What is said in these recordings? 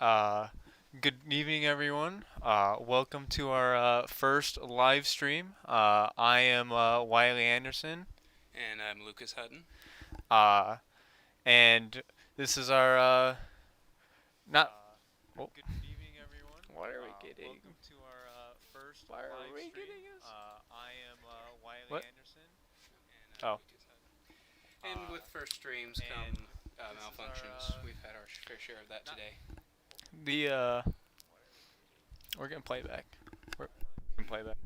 Uh, Good evening, everyone. Welcome to our first live stream. I am Wiley Anderson, And I'm Lucas Hutton. uh, and this is our not. Oh, good evening, everyone. What are we getting? Welcome to our first Why are live we stream. getting us? I am Wiley What? Anderson. And I'm Oh, Lucas Hutton. And uh, with first streams and come this is our malfunctions. We've had our fair share of that not today. the we're getting playback. We're getting playback.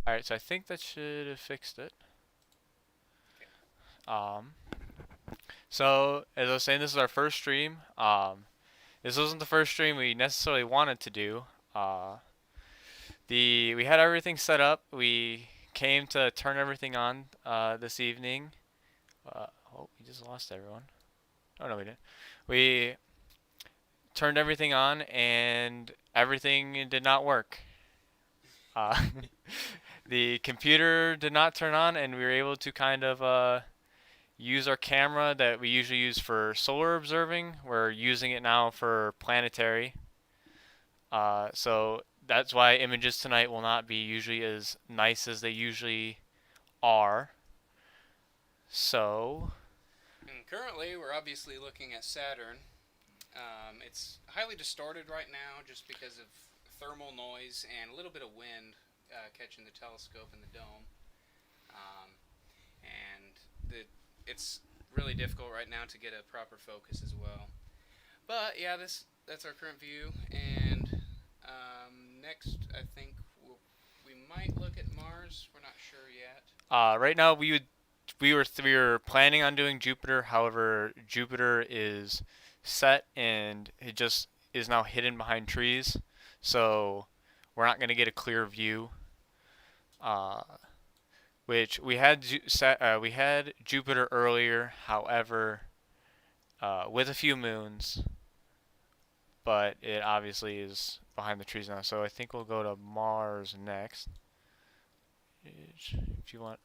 All right, so I think that should have fixed it. Okay. Um, so as I was saying, this is our first stream. This wasn't the first stream we necessarily wanted to do. Uh, we had everything set up. We came to turn everything on this evening. Oh, we just lost everyone. Oh no, we didn't. We turned everything on and everything did not work. Uh, the computer did not turn on, and we were able to kind of use our camera that we usually use for solar observing. We're using it now for planetary. So that's why images tonight will not be usually as nice as they usually are. So, And currently, we're obviously looking at Saturn. It's highly distorted right now just because of thermal noise and a little bit of wind catching the telescope and the dome. Um, and it's really difficult right now to get a proper focus as well. But yeah, that's our current view. And next, I think we might look at Mars. We're not sure yet. right now we were planning on doing Jupiter. However, Jupiter is set and it just is now hidden behind trees. So, we're not going to get a clear view. Uh, which we had Jupiter earlier, however, with a few moons, but it obviously is behind the trees now. So I think we'll go to Mars next. If you want.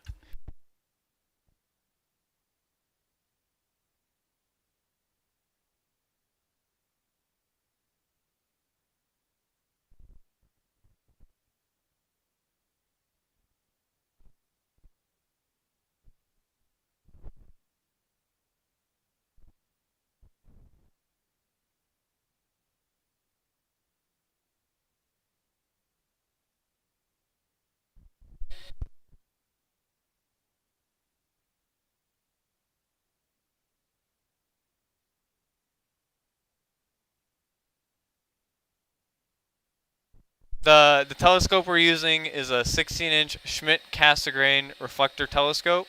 The telescope we're using is a 16-inch Schmidt Cassegrain reflector telescope.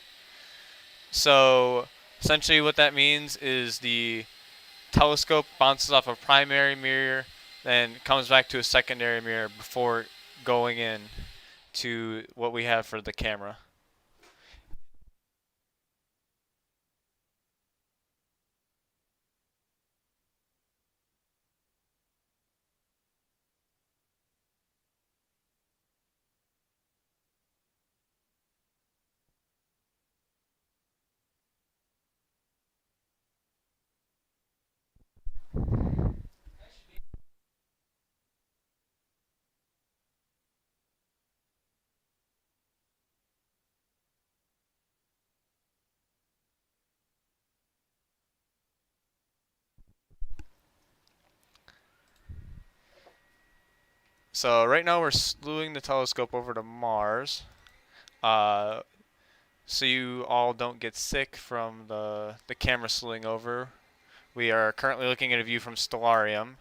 So essentially, what that means is the telescope bounces off a primary mirror, then comes back to a secondary mirror before going in to what we have for the camera. So right now we're slewing the telescope over to Mars. Uh, so you all don't get sick from the camera slewing over. We are currently looking at a view from Stellarium.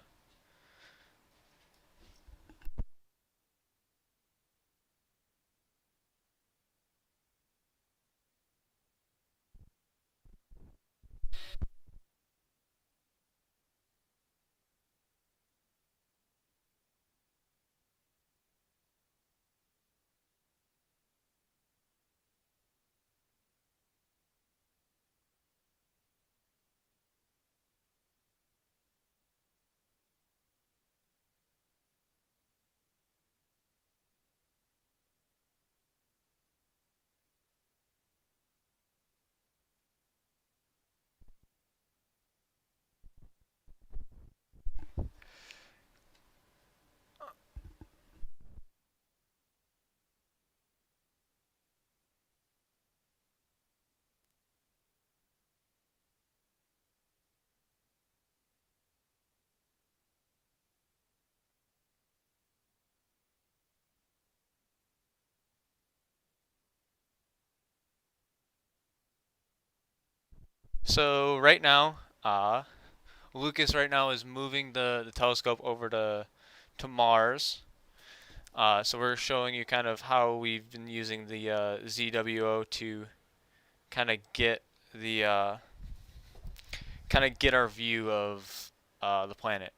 So right now, Lucas right now is moving the telescope over to Mars. So we're showing you kind of how we've been using the ZWO to kind of get the kind of get our view of the planet.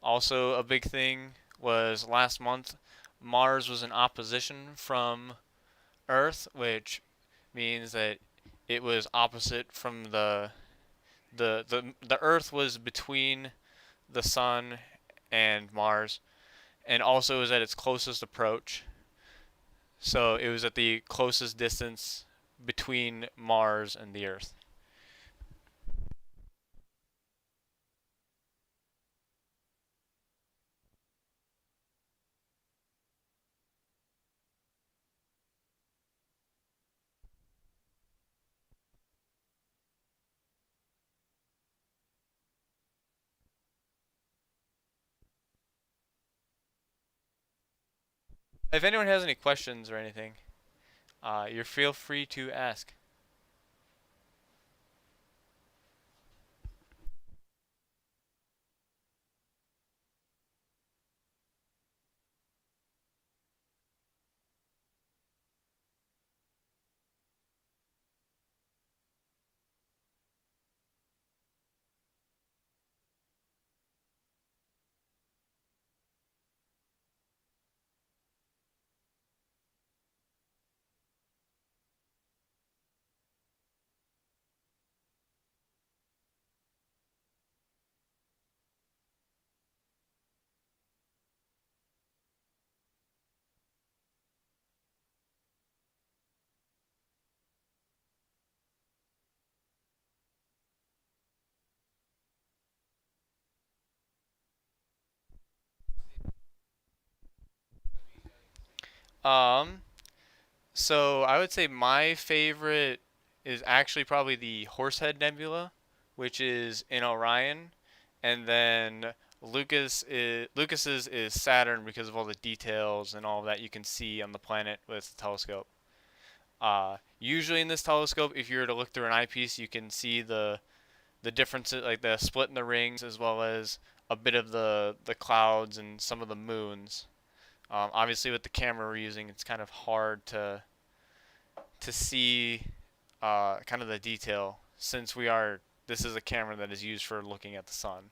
Also, a big thing was last month, Mars was in opposition from Earth, which means that it was opposite from the Earth was between the Sun and Mars, and also was at its closest approach. So it was at the closest distance between Mars and the Earth. If anyone has any questions or anything, you're feel free to ask. Um, so I would say my favorite is actually probably the Horsehead Nebula, which is in Orion, and then Lucas's is Saturn because of all the details and all that you can see on the planet with the telescope. Usually in this telescope, if you were to look through an eyepiece, you can see the differences, like the split in the rings, as well as a bit of the clouds and some of the moons. Obviously, with the camera we're using, it's kind of hard to see kind of the detail since we are this is a camera that is used for looking at the sun.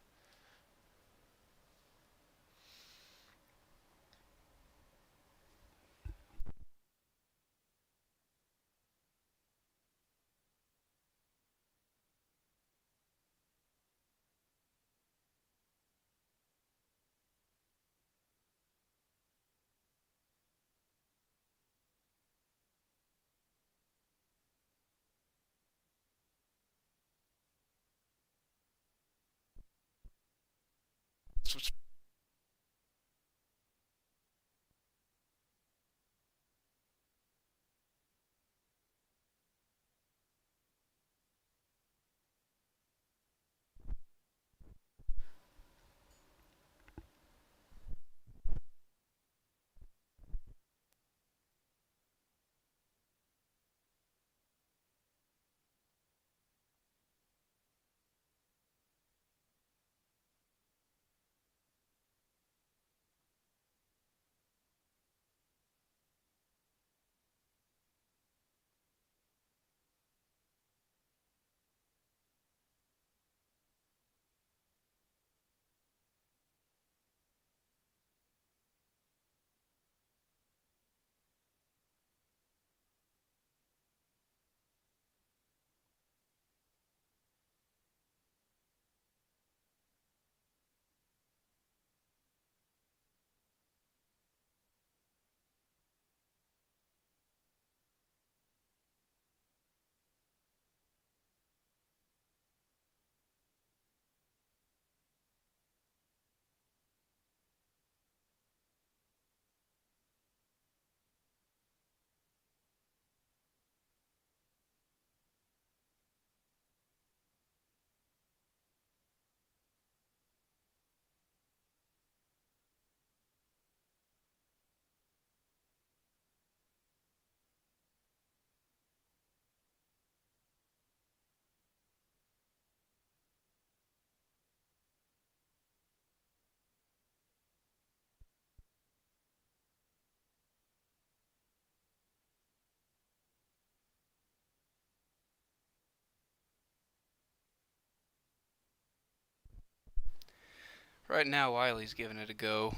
Right now, Wiley's giving it a go,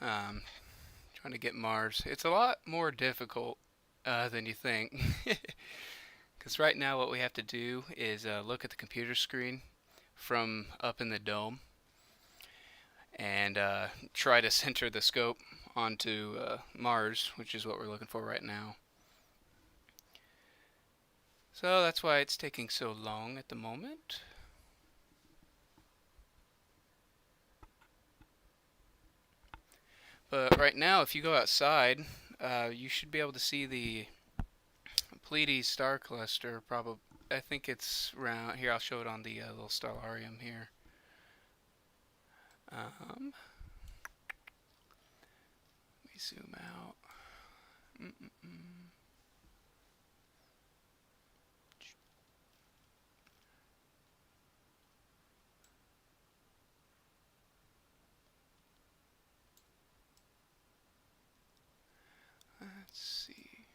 um, trying to get Mars. It's a lot more difficult than you think. Because right now, what we have to do is look at the computer screen from up in the dome and try to center the scope onto Mars, which is what we're looking for right now. So that's why it's taking so long at the moment. But right now, if you go outside, you should be able to see the Pleiades star cluster. Probably, I think it's around here. I'll show it on the little stellarium here. Let me zoom out. Mm-mm-mm. Let's see.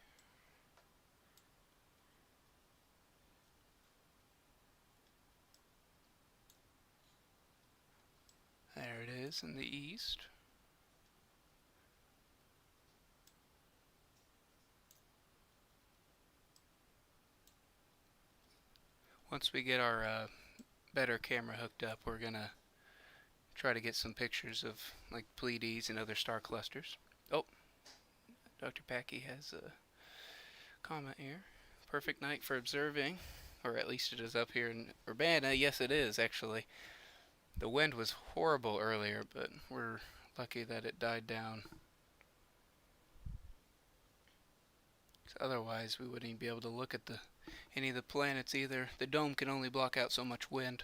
There it is in the east. Once we get our better camera hooked up, we're gonna try to get some pictures of like Pleiades and other star clusters. Oh, Dr. Packy has a comment here. Perfect night for observing, or at least it is up here in Urbana. Yes, it is actually. The wind was horrible earlier, but we're lucky that it died down. 'Cause otherwise, we wouldn't even be able to look at any of the planets either. The dome can only block out so much wind.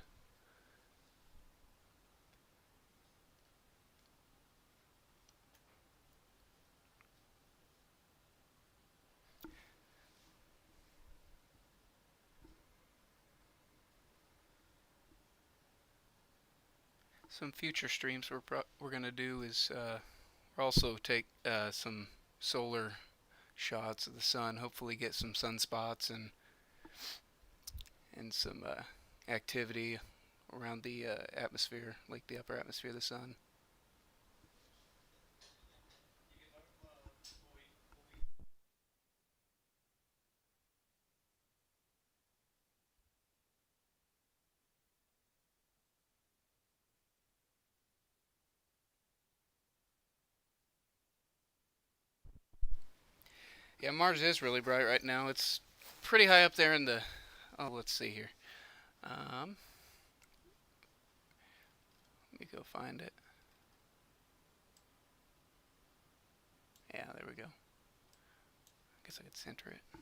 Some future streams we're gonna do is we'll also take some solar shots of the sun. Hopefully, get some sunspots and some activity around the atmosphere, like the upper atmosphere of the sun. Yeah, Mars is really bright right now. It's pretty high up there in the. Oh, let's see here. Um, Let me go find it. Yeah, there we go. I guess I could center it.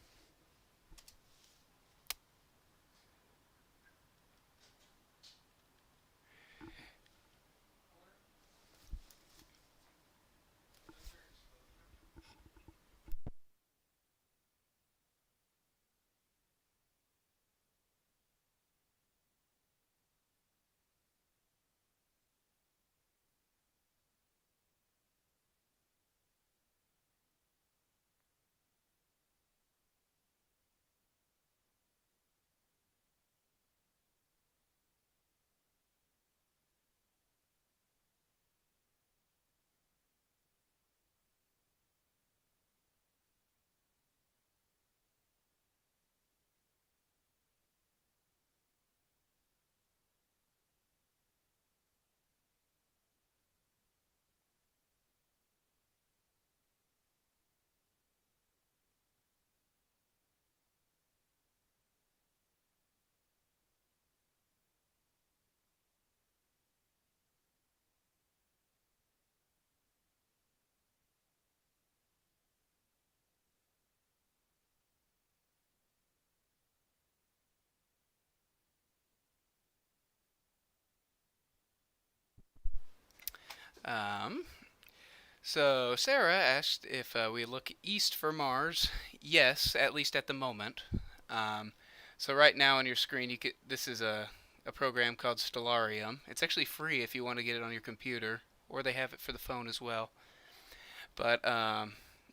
Um, so Sarah asked if we look east for Mars. Yes, at least at the moment. Um, so right now on your screen, this is a program called Stellarium. It's actually free if you want to get it on your computer, or they have it for the phone as well. But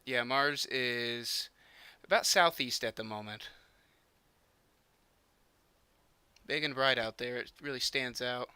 yeah, Mars is about southeast at the moment. Big and bright out there. It really stands out.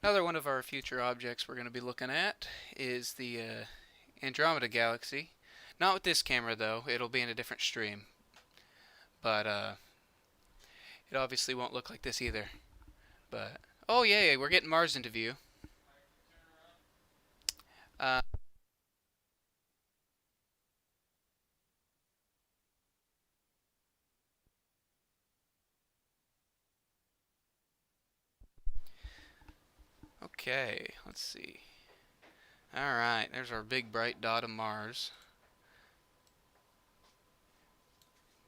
Another one of our future objects we're going to be looking at is the Andromeda Galaxy. Not with this camera though, it'll be in a different stream. But it obviously won't look like this either. But, oh yay, we're getting Mars into view. Uh, okay, let's see. Alright, there's our big bright dot of Mars.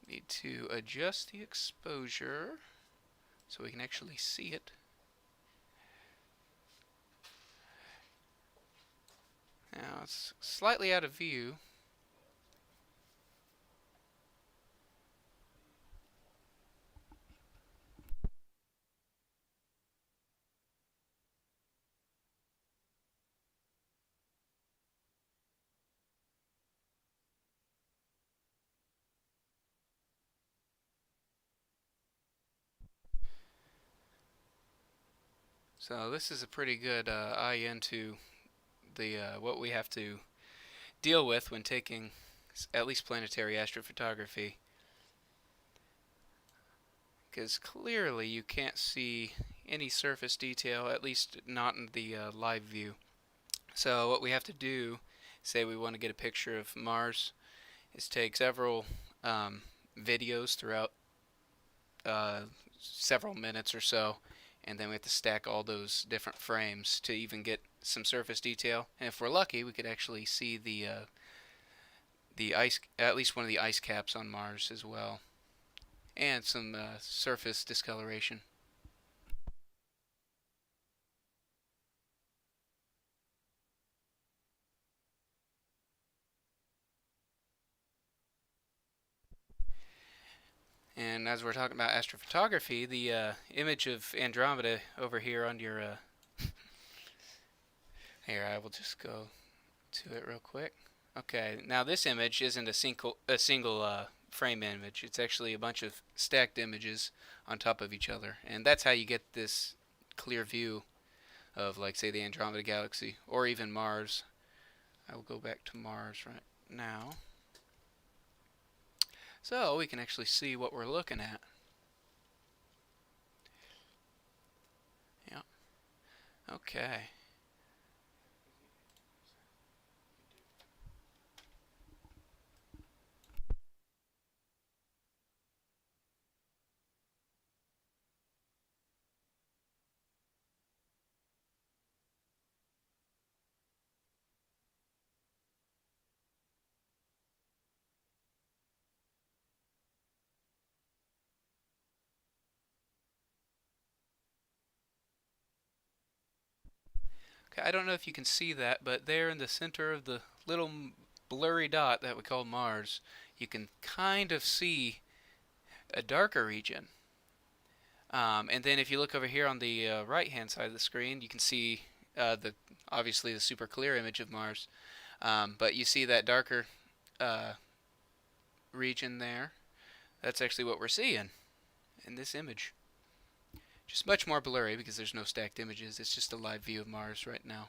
Need to adjust the exposure so we can actually see it. Now it's slightly out of view. So this is a pretty good eye into the what we have to deal with when taking at least planetary astrophotography, because clearly you can't see any surface detail, at least not in the live view. So what we have to do, say we want to get a picture of Mars, is take several videos throughout uh, several minutes or so, and then we have to stack all those different frames to even get some surface detail. And if we're lucky, we could actually see the ice, at least one of the ice caps on Mars as well, and some surface discoloration. And as we're talking about astrophotography, the image of Andromeda over here on your here, I will just go to it real quick. Okay, now this image isn't a single frame image. It's actually a bunch of stacked images on top of each other, and that's how you get this clear view of, like, say, the Andromeda Galaxy or even Mars. I will go back to Mars right now, so we can actually see what we're looking at. Yeah. Okay. Okay, I don't know if you can see that, but there in the center of the little blurry dot that we call Mars, you can kind of see a darker region. And then if you look over here on the right-hand side of the screen, you can see the obviously the super clear image of Mars. But you see that darker uh, region there. That's actually what we're seeing in this image. Just much more blurry because there's no stacked images. It's just a live view of Mars right now.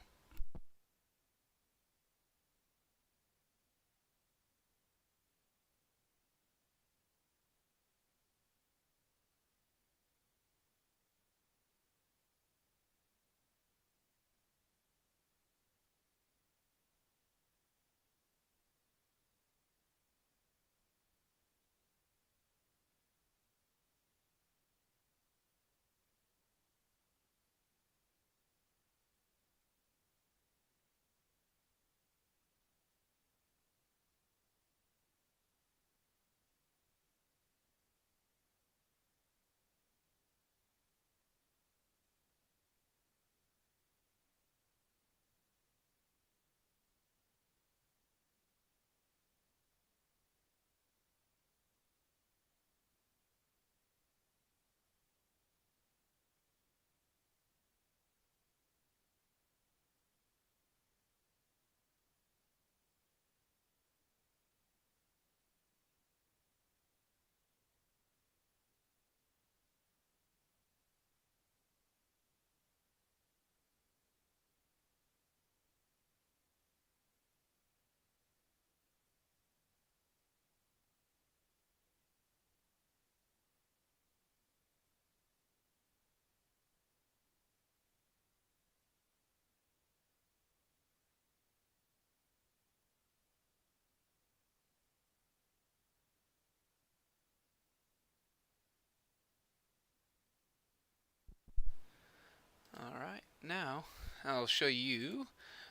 now I'll show you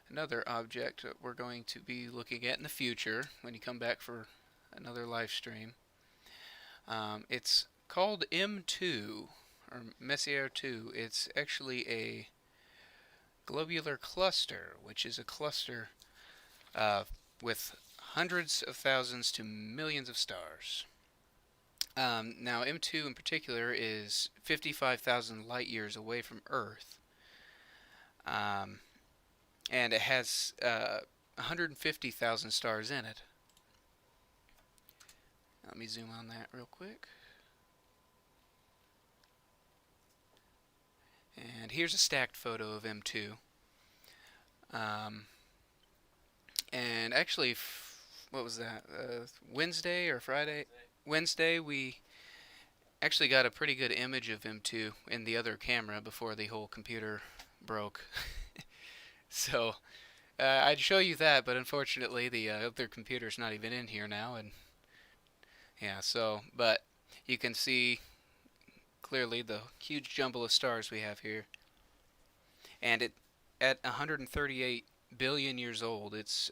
another object that we're going to be looking at in the future when you come back for another live stream. It's called M2 or Messier 2. It's actually a globular cluster, which is a cluster with hundreds of thousands to millions of stars. Now, M2 in particular is 55,000 light years away from Earth, um, and it has 150,000 stars in it. Let me zoom on that real quick. And here's a stacked photo of M2. Um, and actually, what was that? Wednesday or Friday? Wednesday, we actually got a pretty good image of M2 in the other camera before the whole computer broke. So I'd show you that, but unfortunately the other computer's not even in here now, and yeah, but you can see clearly the huge jumble of stars we have here, and it at 138 billion years old, it's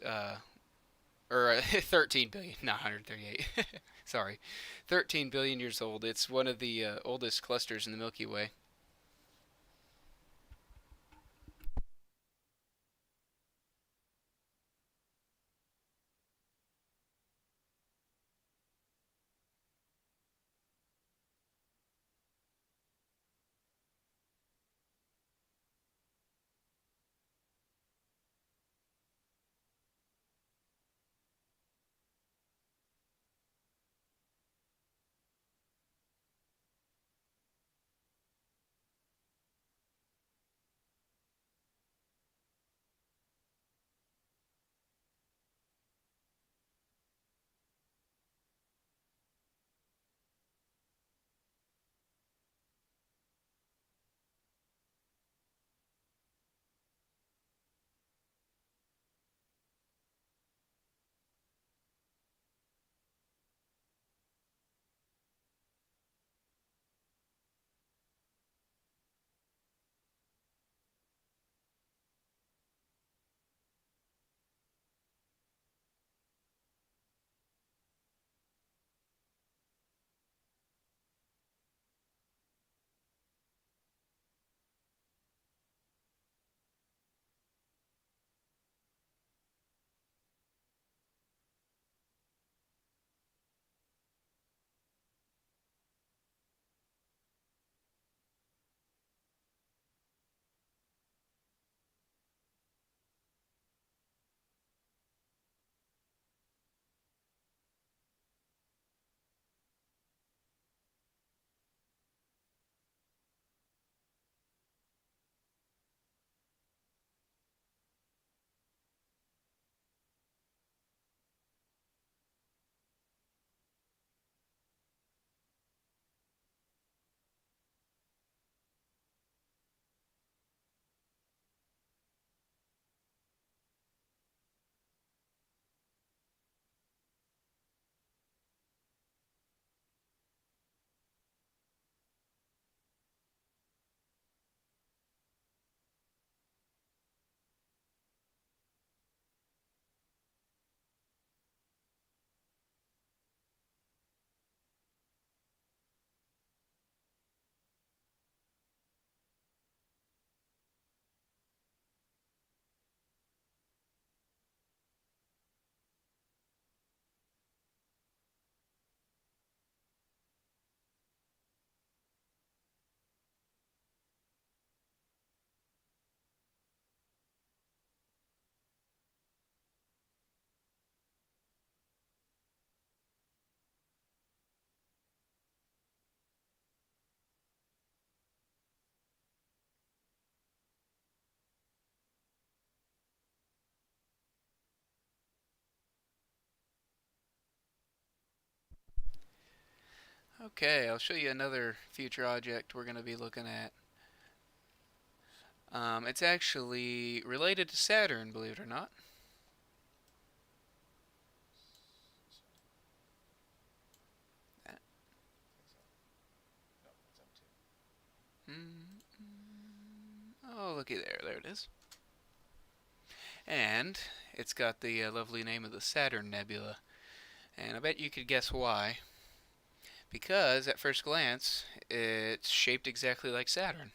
or 13 billion, not 138. Sorry, 13 billion years old. It's one of the oldest clusters in the Milky Way. Okay, I'll show you another future object we're going to be looking at. It's actually related to Saturn, believe it or not. Oh, looky there. There it is. And it's got the lovely name of the Saturn Nebula. And I bet you could guess why. Because at first glance, it's shaped exactly like Saturn.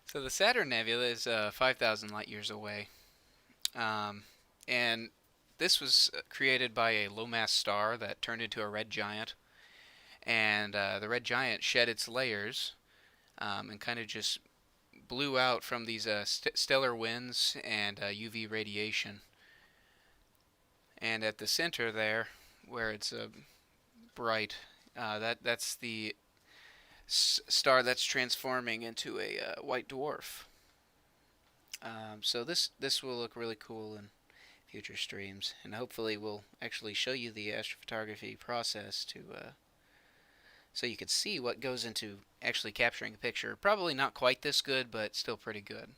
So the Saturn Nebula is 5,000 light years away. Um, and this was created by a low mass star that turned into a red giant. And the red giant shed its layers and kind of just blew out from these stellar winds and UV radiation. And at the center there, where it's bright, that's the star that's transforming into a white dwarf. So this will look really cool in future streams, and hopefully we'll actually show you the astrophotography process to so you can see what goes into actually capturing a picture. Probably not quite this good, but still pretty good.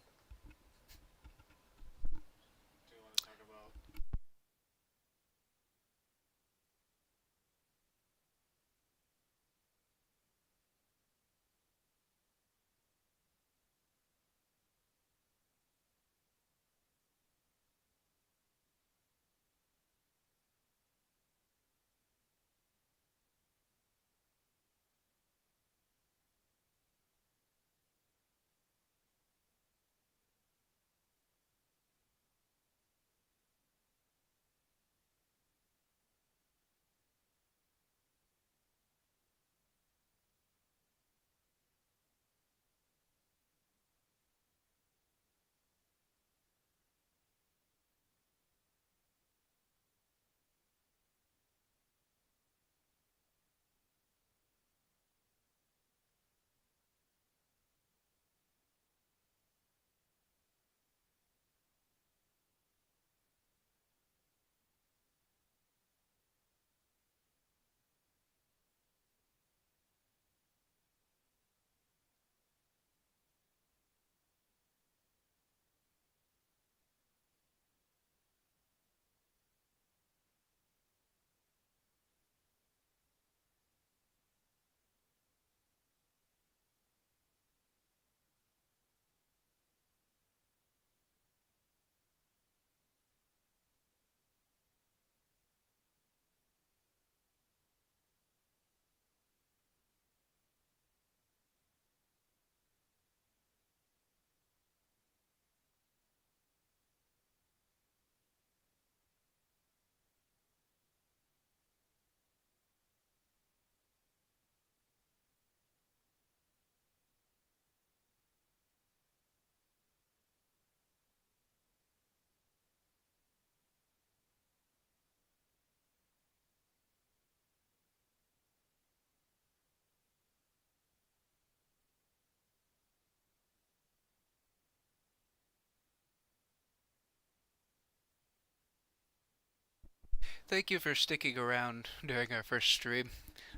Thank you for sticking around during our first stream.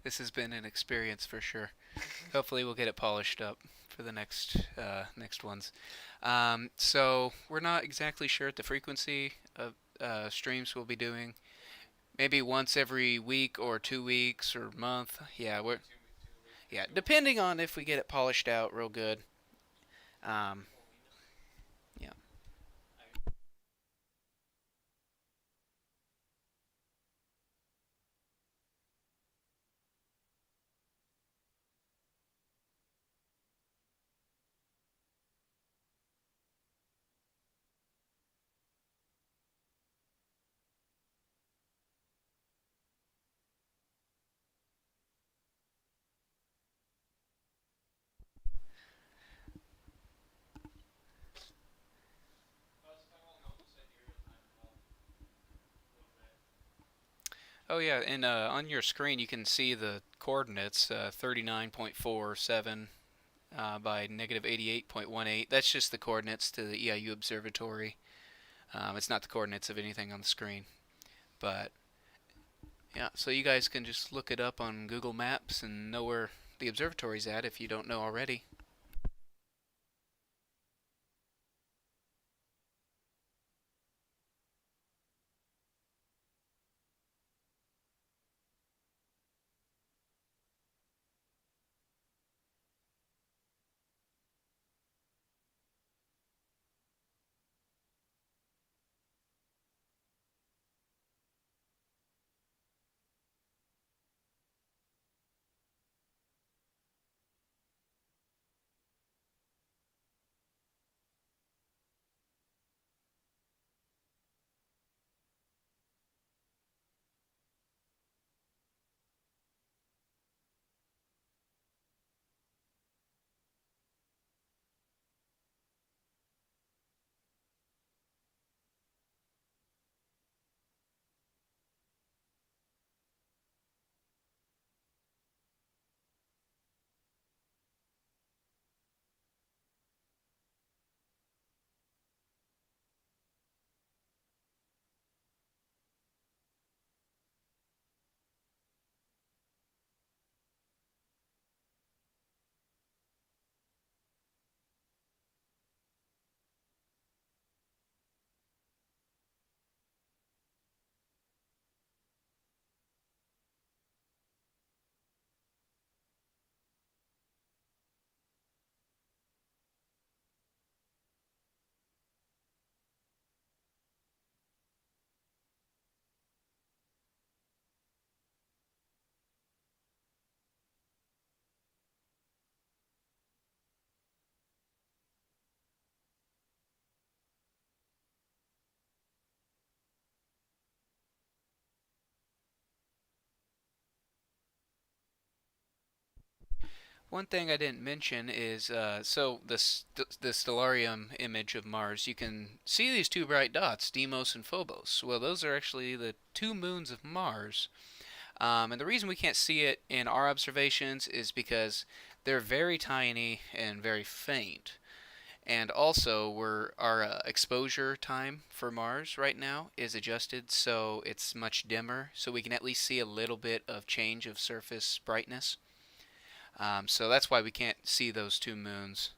This has been an experience for sure. Hopefully, we'll get it polished up for the next ones. So we're not exactly sure at the frequency of streams we'll be doing. Maybe once every week or 2 weeks or month. Yeah, depending on if we get it polished out real good. Um, yeah. Oh yeah, and on your screen you can see the coordinates, 39.47 by negative 88.18. That's just the coordinates to the EIU Observatory. It's not the coordinates of anything on the screen. But yeah, so you guys can just look it up on Google Maps and know where the observatory's at if you don't know already. One thing I didn't mention is the stellarium image of Mars. You can see these two bright dots, Deimos and Phobos. Well, those are actually the two moons of Mars. And the reason we can't see it in our observations is because they're very tiny and very faint. And also, our exposure time for Mars right now is adjusted so it's much dimmer, so we can at least see a little bit of change of surface brightness. So that's why we can't see those two moons.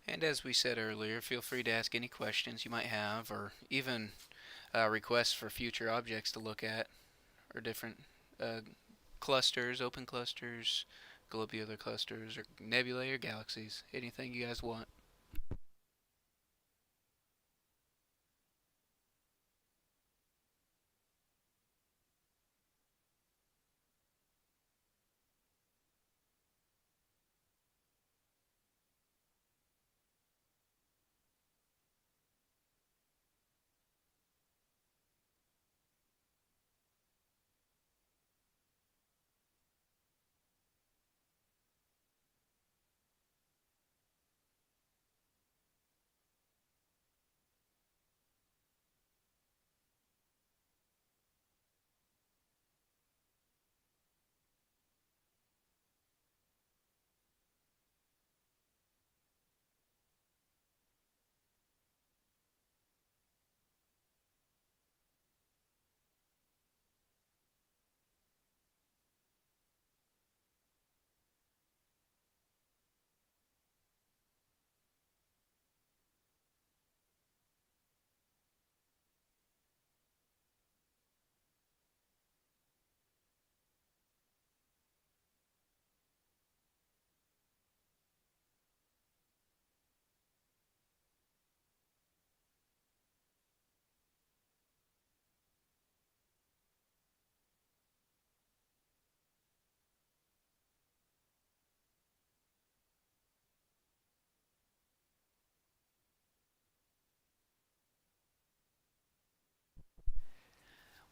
And as we said earlier, feel free to ask any questions you might have, or even requests for future objects to look at, or different uh, clusters, open clusters, globular clusters, or nebulae or galaxies. Anything you guys want.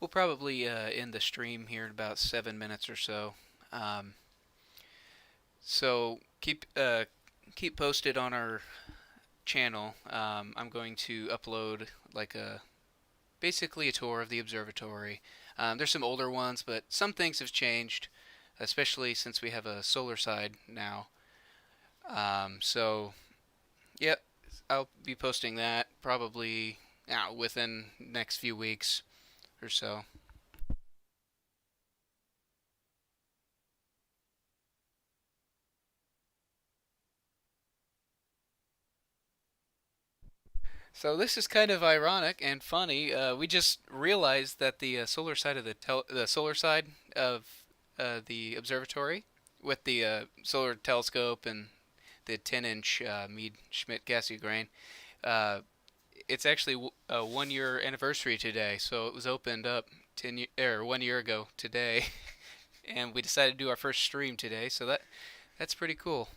We'll probably end the stream here in about 7 minutes or so. Um, so keep posted on our channel. I'm going to upload like a basically a tour of the observatory. There's some older ones, but some things have changed, especially since we have a solar side now. So yep, I'll be posting that probably within next few weeks or so. So this is kind of ironic and funny. We just realized that the solar side of the solar side of the observatory, with the solar telescope and the 10-inch Meade Schmidt Cassegrain, uh, it's actually a 1 year anniversary today. So it was opened up 1 year ago today, and we decided to do our first stream today. So that's pretty cool.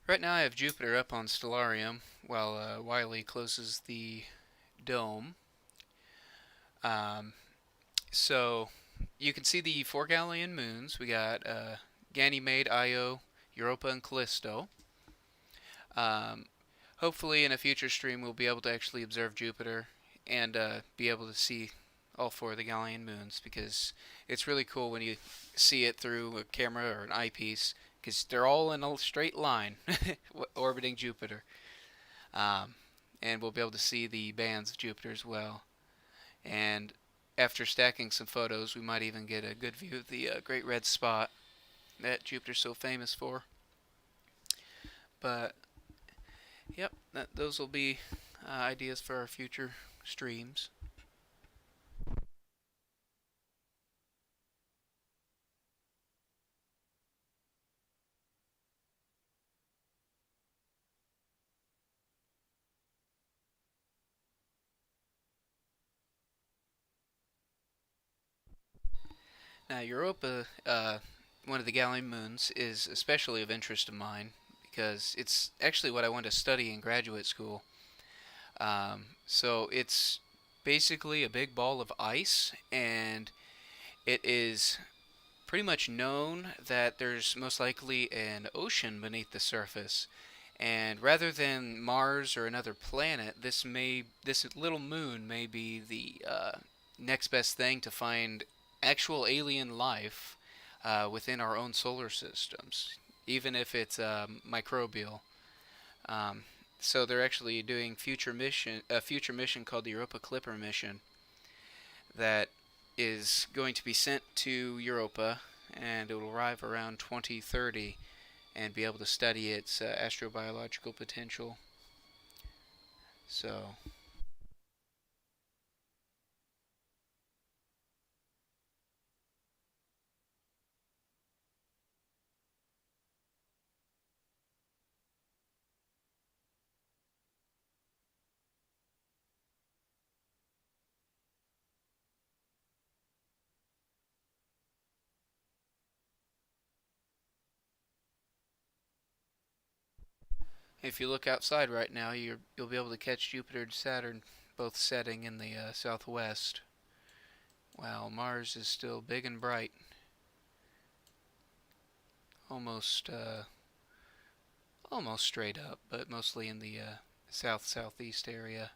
Right now I have Jupiter up on Stellarium while Wiley closes the dome. Um, so you can see the four Galilean moons. We got Ganymede, Io, Europa, and Callisto. Um, Hopefully, in a future stream, we'll be able to actually observe Jupiter and be able to see all four of the Galilean moons because it's really cool when you see it through a camera or an eyepiece because they're all in a straight line orbiting Jupiter. Um, and we'll be able to see the bands of Jupiter as well. And after stacking some photos, we might even get a good view of the great red spot that Jupiter's so famous for. But yep, those will be ideas for our future streams. Now, Europa, one of the Galilean moons, is especially of interest of mine because it's actually what I wanted to study in graduate school. So it's basically a big ball of ice, and it is pretty much known that there's most likely an ocean beneath the surface. And rather than Mars or another planet, this little moon may be the next best thing to find actual alien life within our own solar systems, even if it's microbial. Um, so they're actually doing a future mission called the Europa Clipper mission that is going to be sent to Europa, and it will arrive around 2030 and be able to study its astrobiological potential. So If you look outside right now, you'll be able to catch Jupiter and Saturn both setting in the southwest, while Mars is still big and bright, almost almost straight up, but mostly in the south southeast area.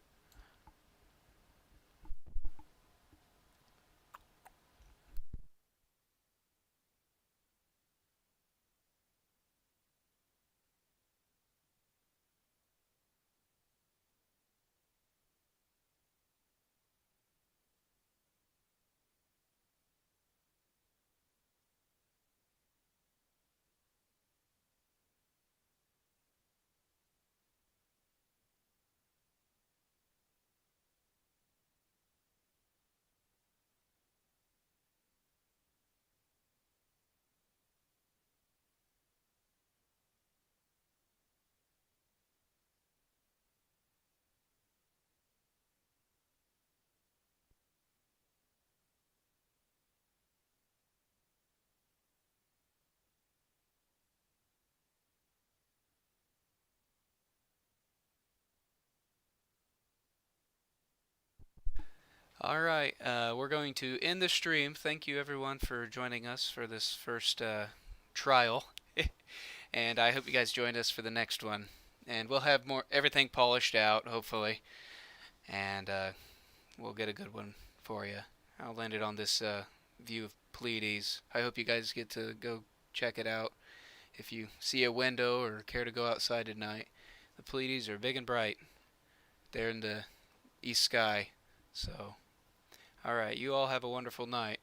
All right, we're going to end the stream. Thank you everyone for joining us for this first trial, and I hope you guys join us for the next one. And we'll have more everything polished out, hopefully, and we'll get a good one for you. I'll land it on this view of Pleiades. I hope you guys get to go check it out if you see a window or care to go outside at night. The Pleiades are big and bright. They're in the east sky. So, all right, you all have a wonderful night.